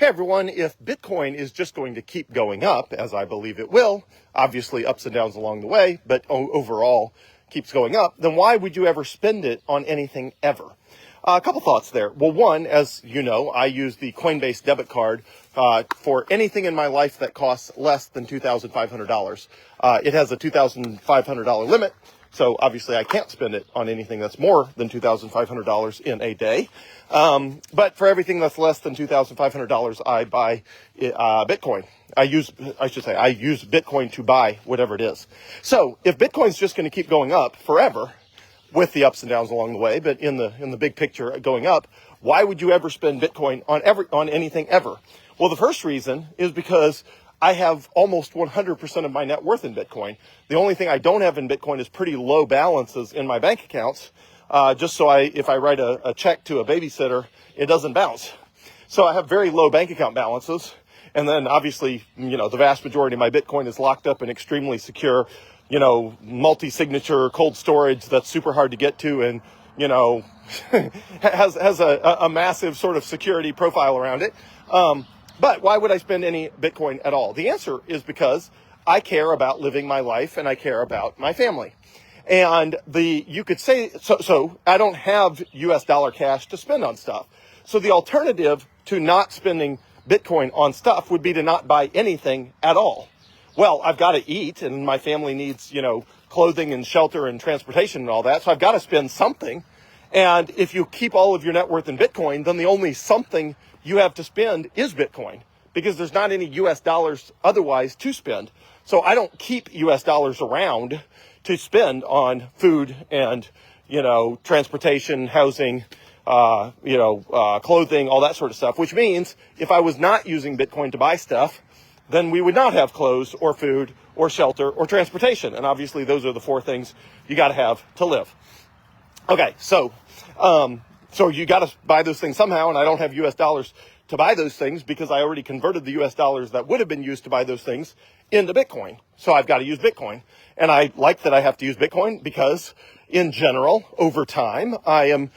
Hey everyone, if Bitcoin is just going to keep going up, as I believe it will, obviously ups and downs along the way, but overall keeps going up, then why would you ever spend it on anything ever? A couple thoughts there. Well, one, as you know, I use the Coinbase debit card for anything in my life that costs less than $2,500. It has a $2,500 limit, so obviously I can't spend it on anything that's more than $2,500 in a day. But for everything that's less than $2,500, I buy Bitcoin. I use Bitcoin to buy whatever it is. So if Bitcoin's just going to keep going up forever, with the ups and downs along the way, but in the big picture going up, why would you ever spend Bitcoin on anything ever? Well, the first reason is because I have almost 100% of my net worth in Bitcoin. The only thing I don't have in Bitcoin is pretty low balances in my bank accounts, just so if I write a check to a babysitter, it doesn't bounce. So I have very low bank account balances. And then obviously, the vast majority of my Bitcoin is locked up in extremely secure, multi-signature cold storage that's super hard to get to and, has a massive sort of security profile around it. But why would I spend any Bitcoin at all? The answer is because I care about living my life and I care about my family. And you could say, so I don't have US dollar cash to spend on stuff. So the alternative to not spending Bitcoin on stuff would be to not buy anything at all. Well, I've got to eat and my family needs, clothing and shelter and transportation and all that. So I've got to spend something. And if you keep all of your net worth in Bitcoin, then the only something you have to spend is Bitcoin because there's not any US dollars otherwise to spend. So I don't keep US dollars around to spend on food and, transportation, housing, clothing, all that sort of stuff, which means if I was not using Bitcoin to buy stuff, then we would not have clothes or food or shelter or transportation. And obviously those are the four things you got to have to live. Okay, so you got to buy those things somehow, and I don't have US dollars to buy those things because I already converted the US dollars that would have been used to buy those things into Bitcoin. So I've got to use Bitcoin. And I like that I have to use Bitcoin because in general, over time, I am,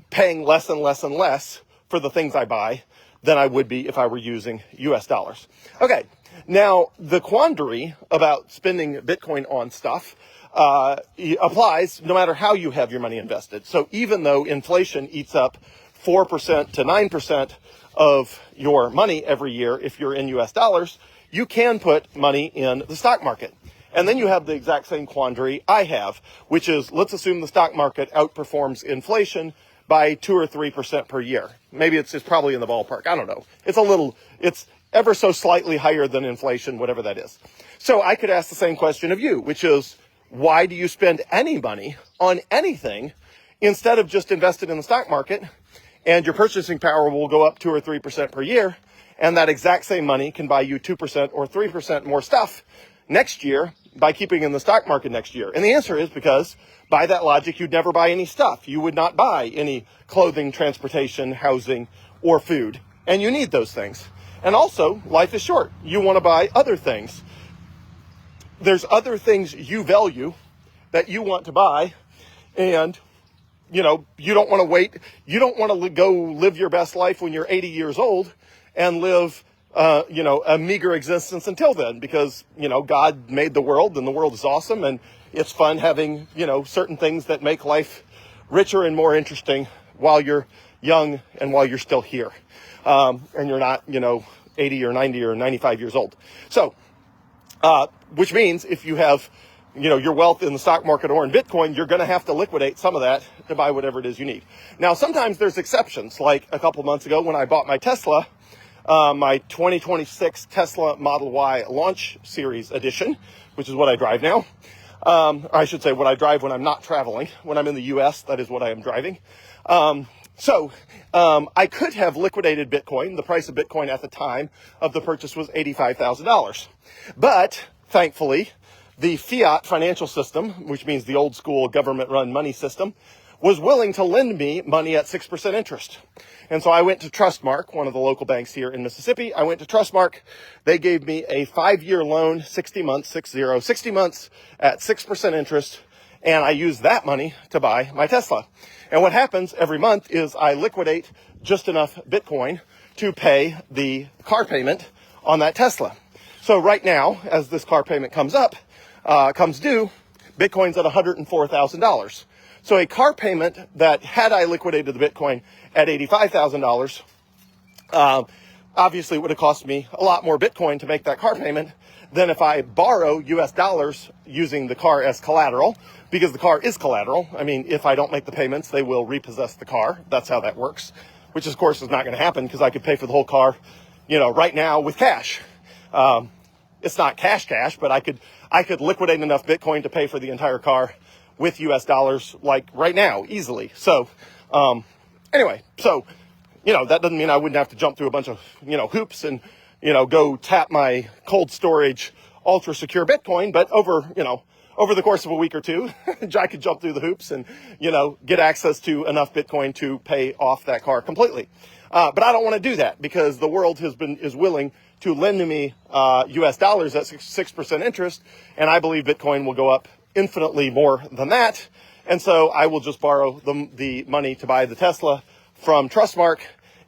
paying less and less and less for the things I buy than I would be if I were using US dollars. Okay, now the quandary about spending Bitcoin on stuff applies no matter how you have your money invested. So even though inflation eats up 4% to 9% of your money every year if you're in US dollars, you can put money in the stock market. And then you have the exact same quandary I have, which is let's assume the stock market outperforms inflation by 2 or 3% per year. Maybe it's probably in the ballpark. I don't know. It's ever so slightly higher than inflation, whatever that is. So I could ask the same question of you, which is why do you spend any money on anything instead of just invested in the stock market and your purchasing power will go up 2 or 3% per year and that exact same money can buy you 2% or 3% more stuff next year by keeping in the stock market next year? And the answer is because by that logic, you'd never buy any stuff. You would not buy any clothing, transportation, housing, or food. And you need those things. And also, life is short. You want to buy other things. There's other things you value that you want to buy. And, you don't want to wait. You don't want to go live your best life when you're 80 years old and live a meager existence until then because, God made the world and the world is awesome and it's fun having, certain things that make life richer and more interesting while you're young and while you're still here. And you're not, 80 or 90 or 95 years old. So, which means if you have, your wealth in the stock market or in Bitcoin, you're going to have to liquidate some of that to buy whatever it is you need. Now, sometimes there's exceptions. Like a couple months ago when I bought my Tesla, my 2026 Tesla Model Y Launch Series Edition, which is what I drive now. I should say what I drive when I'm not traveling. When I'm in the U.S., that is what I am driving. So I could have liquidated Bitcoin. The price of Bitcoin at the time of the purchase was $85,000. But thankfully, the fiat financial system, which means the old school government-run money system, was willing to lend me money at 6% interest. And so I went to Trustmark, one of the local banks here in Mississippi. I went to Trustmark. They gave me a 5-year loan, 60 months at 6% interest. And I used that money to buy my Tesla. And what happens every month is I liquidate just enough Bitcoin to pay the car payment on that Tesla. So right now, as this car payment comes due, Bitcoin's at $104,000. So a car payment that, had I liquidated the Bitcoin at $85,000, obviously it would have cost me a lot more Bitcoin to make that car payment than if I borrow US dollars using the car as collateral, because the car is collateral. I mean, if I don't make the payments, they will repossess the car. That's how that works, which of course is not going to happen because I could pay for the whole car, right now with cash. It's not cash, but I could liquidate enough Bitcoin to pay for the entire car with US dollars, like right now, easily. So, anyway, that doesn't mean I wouldn't have to jump through a bunch of, hoops and, go tap my cold storage ultra secure Bitcoin. But over the course of a week or two, I could jump through the hoops and, get access to enough Bitcoin to pay off that car completely. But I don't want to do that because the world is willing to lend me US dollars at 6% interest. And I believe Bitcoin will go up infinitely more than that. And so I will just borrow the money to buy the Tesla from Trustmark,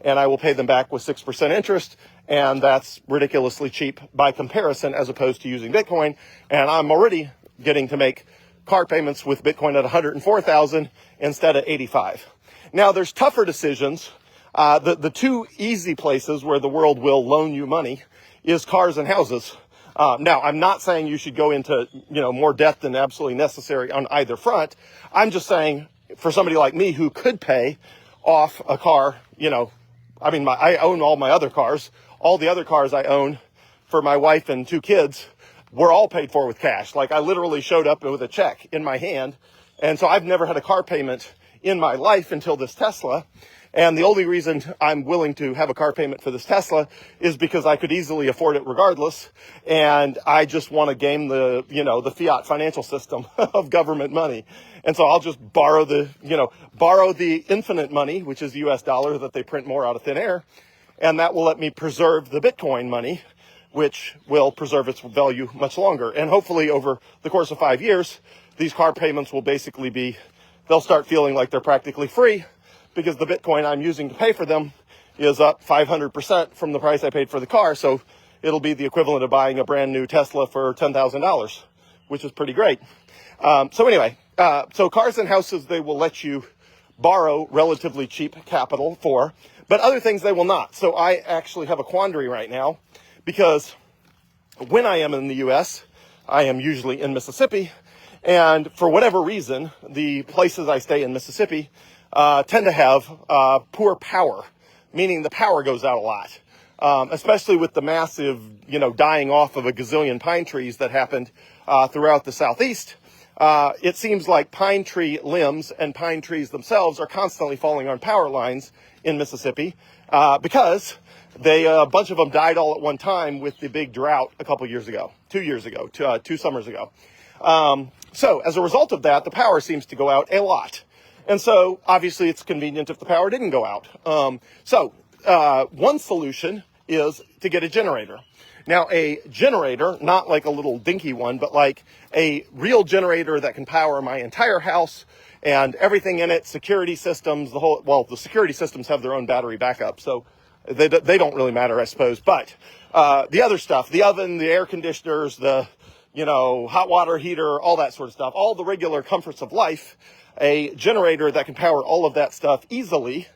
and I will pay them back with 6% interest. And that's ridiculously cheap by comparison, as opposed to using Bitcoin. And I'm already getting to make car payments with Bitcoin at $104,000 instead of $85,000. Now there's tougher decisions. The two easy places where the world will loan you money is cars and houses. Now, I'm not saying you should go into, more debt than absolutely necessary on either front. I'm just saying for somebody like me who could pay off a car, I own all my other cars. All the other cars I own for my wife and 2 kids were all paid for with cash. Like, I literally showed up with a check in my hand. And so I've never had a car payment in my life until this Tesla. And the only reason I'm willing to have a car payment for this Tesla is because I could easily afford it regardless. And I just want to game the fiat financial system of government money. And so I'll just borrow the infinite money, which is the US dollar that they print more out of thin air. And that will let me preserve the Bitcoin money, which will preserve its value much longer. And hopefully over the course of 5 years, these car payments will basically they'll start feeling like they're practically free, because the Bitcoin I'm using to pay for them is up 500% from the price I paid for the car. So it'll be the equivalent of buying a brand new Tesla for $10,000, which is pretty great. So cars and houses, they will let you borrow relatively cheap capital for, but other things they will not. So I actually have a quandary right now, because when I am in the US, I am usually in Mississippi. And for whatever reason, the places I stay in Mississippi tend to have poor power, meaning the power goes out a lot, especially with the massive, dying off of a gazillion pine trees that happened throughout the Southeast. It seems like pine tree limbs and pine trees themselves are constantly falling on power lines in Mississippi because a bunch of them died all at one time with the big drought a couple years ago, 2 years ago, 2 summers ago. So as a result of that, the power seems to go out a lot. And so obviously it's convenient if the power didn't go out. One solution is to get a generator. Now, a generator, not like a little dinky one, but like a real generator that can power my entire house and everything in it, security systems, the security systems have their own battery backup, so they don't really matter, I suppose. But the other stuff, the oven, the air conditioners, the hot water heater, all that sort of stuff, all the regular comforts of life, a generator that can power all of that stuff easily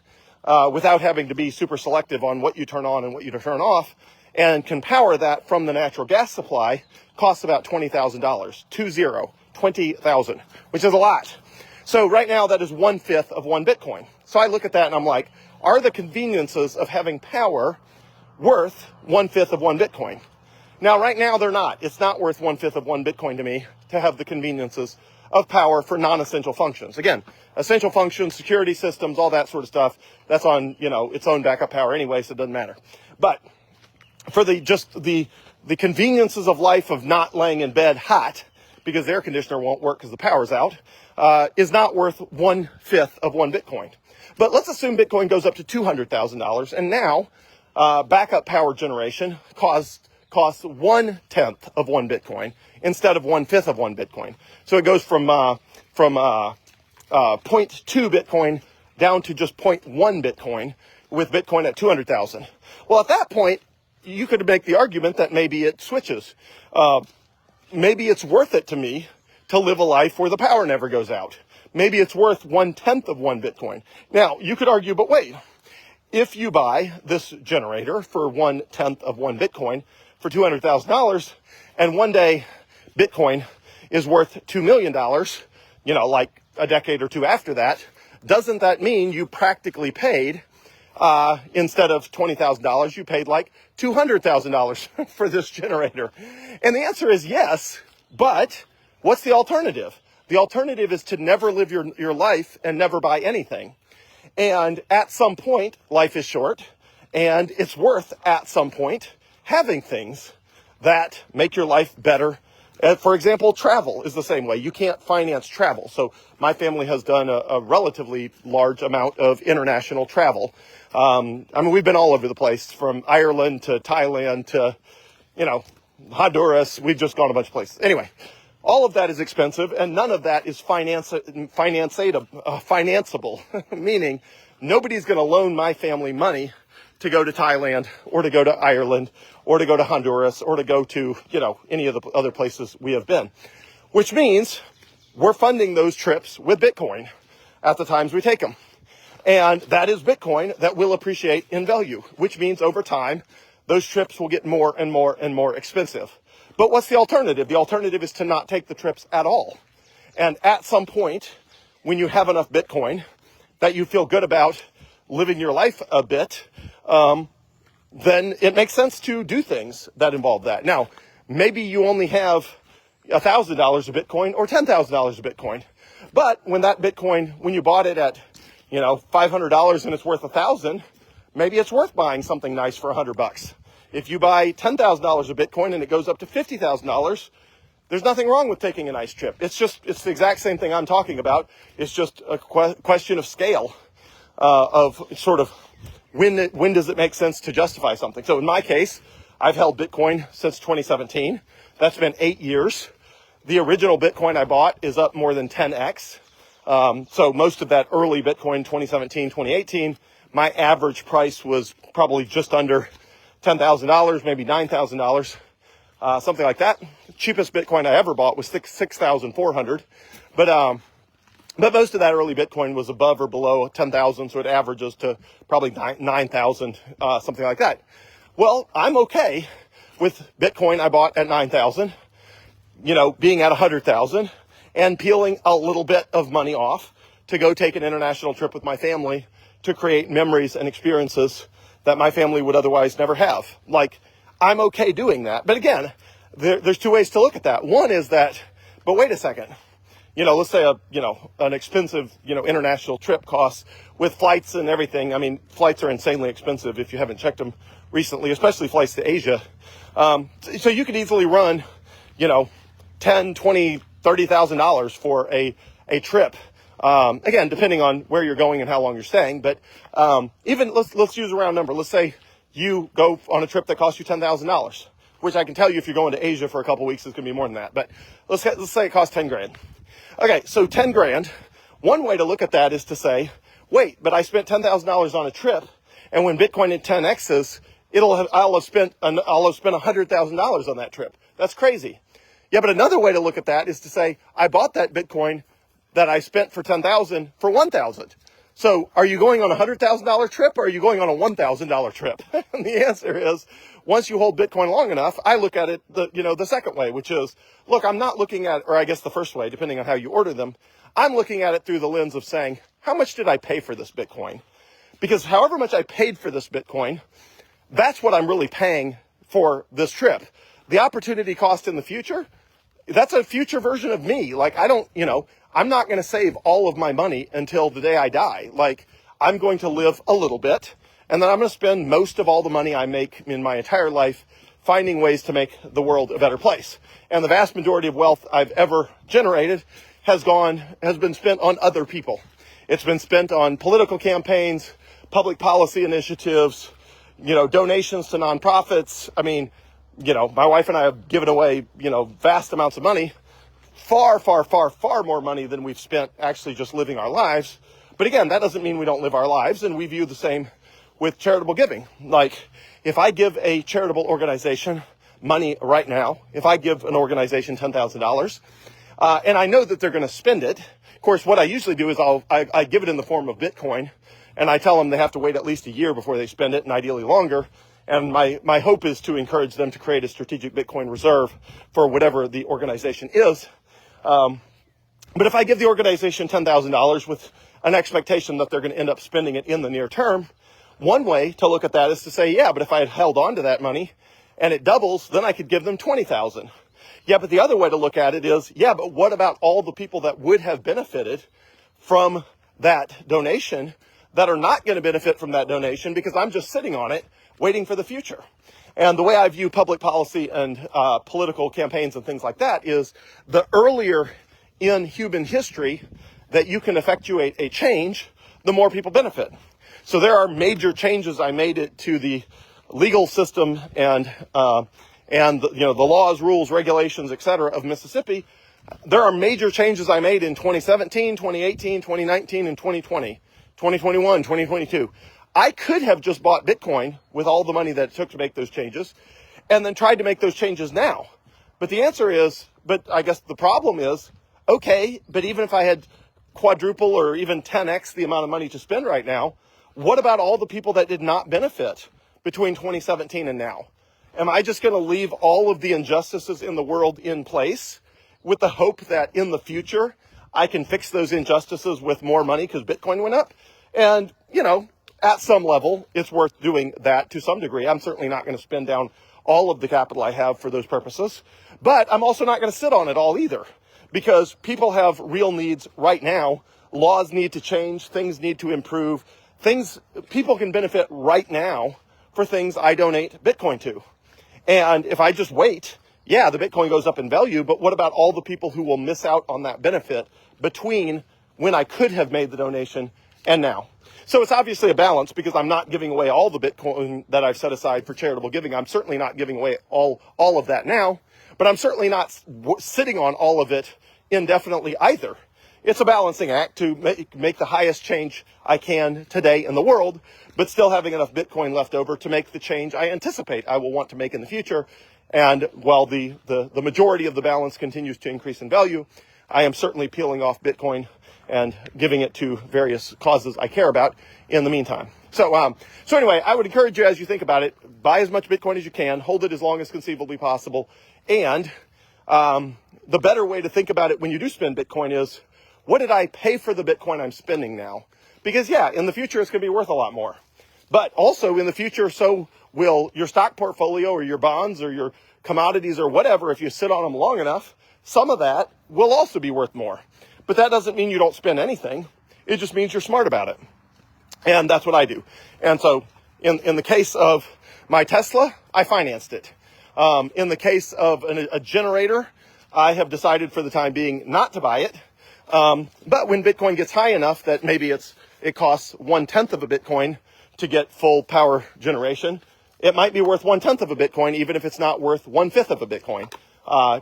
without having to be super selective on what you turn on and what you turn off, and can power that from the natural gas supply, costs about $20,000, $20,000, which is a lot. So right now that is 1/5 of 1 Bitcoin. So I look at that and I'm like, are the conveniences of having power worth 1/5 of 1 Bitcoin? Now, right now they're not. It's not worth 1/5 of 1 Bitcoin to me to have the conveniences of power for non-essential functions. Again, essential functions, security systems, all that sort of stuff, that's on, its own backup power anyway, so it doesn't matter. But for the conveniences of life of not laying in bed hot because the air conditioner won't work because the power's out, is not worth 1/5 of 1 Bitcoin. But let's assume Bitcoin goes up to $200,000, and now backup power generation costs 1/10 of 1 Bitcoin instead of 1/5 of 1 Bitcoin. So it goes from 0.2 Bitcoin down to just 0.1 Bitcoin with Bitcoin at 200,000. Well, at that point, you could make the argument that maybe it switches. Maybe it's worth it to me to live a life where the power never goes out. Maybe it's worth 1/10 of one Bitcoin. Now, you could argue, but wait, if you buy this generator for 1/10 of one Bitcoin for $200,000, and one day Bitcoin is worth $2 million, like a decade or two after that, doesn't that mean you practically paid, instead of $20,000, you paid like $200,000 for this generator? And the answer is yes, but what's the alternative? The alternative is to never live your life and never buy anything. And at some point, life is short, and it's worth, at some point, having things that make your life better. For example, travel is the same way. You can't finance travel. So my family has done a relatively large amount of international travel. We've been all over the place, from Ireland to Thailand to, Honduras. We've just gone a bunch of places. Anyway, all of that is expensive, and none of that is financeable, meaning nobody's going to loan my family money to go to Thailand or to go to Ireland or to go to Honduras or to go to, any of the other places we have been, which means we're funding those trips with Bitcoin at the times we take them. And that is Bitcoin that will appreciate in value, which means over time, those trips will get more and more and more expensive. But what's the alternative? The alternative is to not take the trips at all. And at some point, when you have enough Bitcoin that you feel good about living your life a bit, then it makes sense to do things that involve that. Now, maybe you only have $1,000 of Bitcoin or $10,000 of Bitcoin. But when you bought it at, $500 and it's worth $1,000, maybe it's worth buying something nice for $100. If you buy $10,000 of Bitcoin and it goes up to $50,000, there's nothing wrong with taking a nice trip. It's the exact same thing I'm talking about. It's just a question of scale, of sort of when does it make sense to justify something. So in my case, I've held Bitcoin since 2017. That's been 8 years. The original Bitcoin I bought is up more than 10x. So most of that early Bitcoin, 2017, 2018, my average price was probably just under $10,000, maybe $9,000, something like that. The cheapest Bitcoin I ever bought was $6,400. But most of that early Bitcoin was above or below 10,000, so it averages to probably 9,000, something like that. Well, I'm okay with Bitcoin I bought at 9,000, being at 100,000 and peeling a little bit of money off to go take an international trip with my family to create memories and experiences that my family would otherwise never have. Like, I'm okay doing that. But again, there's two ways to look at that. One is that, but wait a second, let's say an expensive, international trip costs with flights and everything. I mean, flights are insanely expensive if you haven't checked them recently, especially flights to Asia. So you could easily run, $10, $20, $30,000 for a trip. Again, depending on where you're going and how long you're staying, but even let's use a round number. Let's say you go on a trip that costs you $10,000, which I can tell you if you're going to Asia for a couple of weeks, it's going to be more than that. But let's say it costs 10 grand. Okay, so 10 grand. One way to look at that is to say, wait, but I spent $10,000 on a trip, and when Bitcoin at 10x's, I'll have spent $100,000 on that trip. That's crazy. Yeah, but another way to look at that is to say, I bought that Bitcoin that I spent for 10,000 for 1,000. So are you going on a $100,000 trip or are you going on a $1,000 trip? And the answer is, once you hold Bitcoin long enough, I look at it the second way, which is, look, I'm not looking at, or I guess the first way, depending on how you order them, I'm looking at it through the lens of saying, how much did I pay for this Bitcoin? Because however much I paid for this Bitcoin, that's what I'm really paying for this trip. The opportunity cost in the future, that's a future version of me. Like, I'm not going to save all of my money until the day I die. Like, I'm going to live a little bit, and then I'm going to spend most of all the money I make in my entire life finding ways to make the world a better place. And the vast majority of wealth I've ever generated has been spent on other people. It's been spent on political campaigns, public policy initiatives, donations to nonprofits. I mean, my wife and I have given away, vast amounts of money, far, far, far, far more money than we've spent actually just living our lives. But again, that doesn't mean we don't live our lives, and we view the same with charitable giving. Like, if I give a charitable organization money right now, if I give an organization $10,000, and I know that they're going to spend it, of course, what I usually do is I give it in the form of Bitcoin, and I tell them they have to wait at least a year before they spend it, and ideally longer. And my hope is to encourage them to create a strategic Bitcoin reserve for whatever the organization is. But if I give the organization $10,000 with an expectation that they're going to end up spending it in the near term, one way to look at that is to say, yeah, but if I had held on to that money and it doubles, then I could give them $20,000. Yeah, but the other way to look at it is, yeah, but what about all the people that would have benefited from that donation that are not going to benefit from that donation because I'm just sitting on it waiting for the future? And the way I view public policy and political campaigns and things like that is the earlier in human history that you can effectuate a change, the more people benefit. So there are major changes I made it to the legal system and the laws, rules, regulations, etc. of Mississippi. There are major changes I made in 2017, 2018, 2019, and 2020, 2021, 2022. I could have just bought Bitcoin with all the money that it took to make those changes and then tried to make those changes now. But the answer is, but I guess the problem is, okay, but even if I had quadruple or even 10x the amount of money to spend right now, what about all the people that did not benefit between 2017 and now? Am I just going to leave all of the injustices in the world in place with the hope that in the future I can fix those injustices with more money because Bitcoin went up? And, at some level, it's worth doing that to some degree. I'm certainly not going to spend down all of the capital I have for those purposes, but I'm also not going to sit on it all either, because people have real needs right now. Laws need to change. Things need to improve. People can benefit right now for things I donate Bitcoin to. And if I just wait, yeah, the Bitcoin goes up in value, but what about all the people who will miss out on that benefit between when I could have made the donation and now? So it's obviously a balance, because I'm not giving away all the Bitcoin that I've set aside for charitable giving. I'm certainly not giving away all of that now, but I'm certainly not sitting on all of it indefinitely either. It's a balancing act to make the highest change I can today in the world, but still having enough Bitcoin left over to make the change I anticipate I will want to make in the future. And while the majority of the balance continues to increase in value, I am certainly peeling off Bitcoin and giving it to various causes I care about in the meantime. So anyway, I would encourage you, as you think about it, buy as much Bitcoin as you can, hold it as long as conceivably possible. And the better way to think about it when you do spend Bitcoin is, what did I pay for the Bitcoin I'm spending now? Because yeah, in the future, it's going to be worth a lot more. But also in the future, so will your stock portfolio or your bonds or your commodities or whatever. If you sit on them long enough, some of that will also be worth more. But that doesn't mean you don't spend anything. It just means you're smart about it. And that's what I do. And so in the case of my Tesla, I financed it. In the case of a generator, I have decided for the time being not to buy it. But when Bitcoin gets high enough that maybe it costs 1/10 of a Bitcoin to get full power generation, it might be worth 1/10 of a Bitcoin, even if it's not worth 1/5 of a Bitcoin,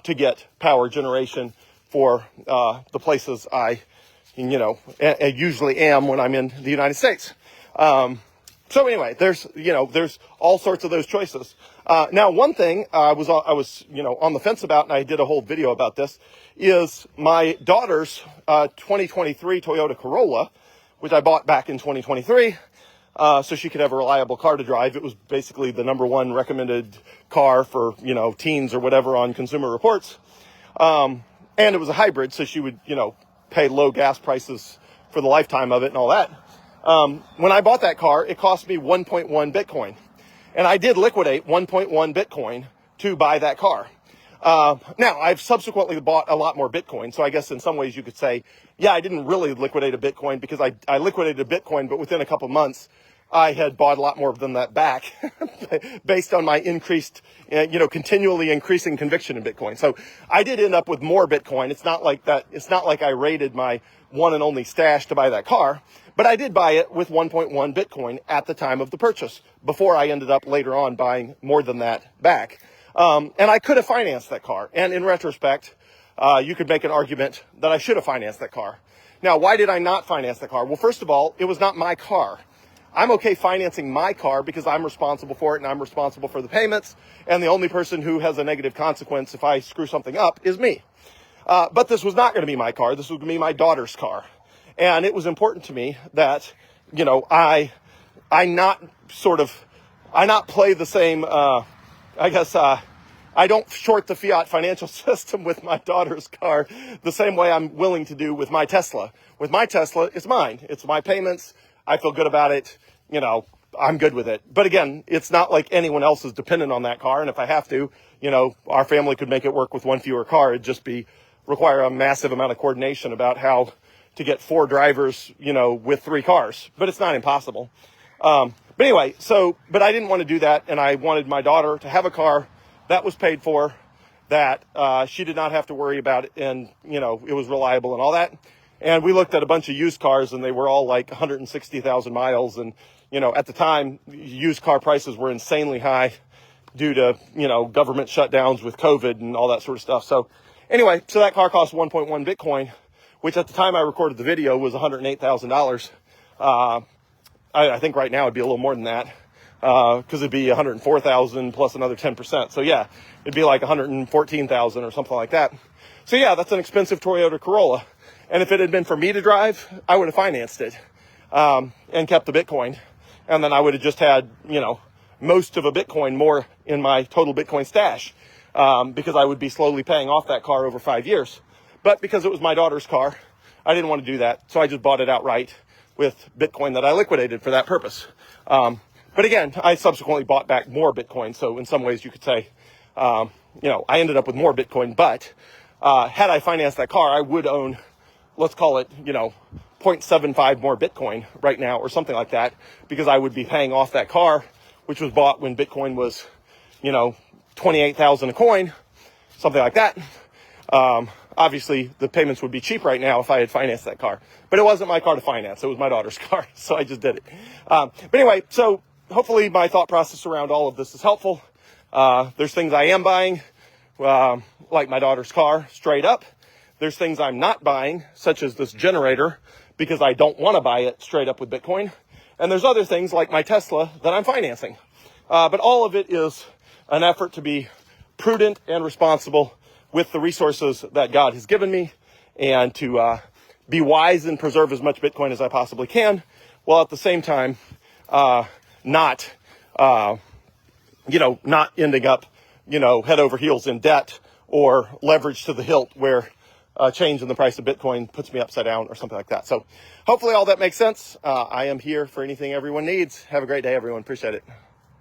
to get power generation for the places I usually am when I'm in the United States. So anyway, there's all sorts of those choices. Now, one thing I was on the fence about, and I did a whole video about this, is my daughter's 2023 Toyota Corolla, which I bought back in 2023, so she could have a reliable car to drive. It was basically the #1 recommended car for teens or whatever on Consumer Reports, and it was a hybrid, so she would pay low gas prices for the lifetime of it and all that. When I bought that car, it cost me 1.1 Bitcoin. And I did liquidate 1.1 Bitcoin to buy that car. Now, I've subsequently bought a lot more Bitcoin. So I guess in some ways you could say, yeah, I didn't really liquidate a Bitcoin, because I liquidated a Bitcoin, but within a couple months, I had bought a lot more than that back based on my increased, continually increasing conviction in Bitcoin. So I did end up with more Bitcoin. It's not like that. It's not like I raided my one and only stash to buy that car, but I did buy it with 1.1 Bitcoin at the time of the purchase, before I ended up later on buying more than that back. And I could have financed that car. And in retrospect, you could make an argument that I should have financed that car. Now, why did I not finance the car? Well, first of all, it was not my car. I'm okay financing my car because I'm responsible for it and I'm responsible for the payments. And the only person who has a negative consequence if I screw something up is me. But this was not going to be my car. This was going to be my daughter's car. And it was important to me that, you know, I not play the same, I don't short the fiat financial system with my daughter's car the same way I'm willing to do with my Tesla. With my Tesla, it's mine. It's my payments. I feel good about it. You know, I'm good with it. But again, it's not like anyone else is dependent on that car. And if I have to, you know, our family could make it work with one fewer car. It'd just require a massive amount of coordination about how to get 4 drivers, you know, with 3 cars. But it's not impossible. But anyway, but I didn't want to do that. And I wanted my daughter to have a car that was paid for, that she did not have to worry about it, and, you know, it was reliable and all that. And we looked at a bunch of used cars, and they were all like 160,000 miles. And, you know, at the time, used car prices were insanely high due to, you know, government shutdowns with COVID and all that sort of stuff. So anyway, so that car cost 1.1 Bitcoin, which at the time I recorded the video was $108,000. I think right now it'd be a little more than that. Because it'd be 104,000 plus another 10%. So yeah, it'd be like 114,000 or something like that. So yeah, that's an expensive Toyota Corolla. And if it had been for me to drive, I would have financed it, and kept the Bitcoin. And then I would have just had, you know, most of a Bitcoin more in my total Bitcoin stash, because I would be slowly paying off that car over 5 years. But because it was my daughter's car, I didn't want to do that. So I just bought it outright with Bitcoin that I liquidated for that purpose. But again, I subsequently bought back more Bitcoin. So in some ways you could say, you know, I ended up with more Bitcoin, but, had I financed that car, I would own, let's call it, you know, 0.75 more Bitcoin right now or something like that, because I would be paying off that car, which was bought when Bitcoin was, you know, 28,000 a coin, something like that. Obviously the payments would be cheap right now if I had financed that car, but it wasn't my car to finance. It was my daughter's car. So I just did it. But anyway, so hopefully my thought process around all of this is helpful. There's things I am buying, like my daughter's car, straight up. There's things I'm not buying, such as this generator, because I don't want to buy it straight up with Bitcoin. And there's other things like my Tesla that I'm financing. But all of it is an effort to be prudent and responsible with the resources that God has given me, and to be wise and preserve as much Bitcoin as I possibly can, while at the same time not ending up, you know, head over heels in debt or leverage to the hilt where change in the price of Bitcoin puts me upside down or something like that. So hopefully all that makes sense. I am here for anything everyone needs. Have a great day, everyone. Appreciate it.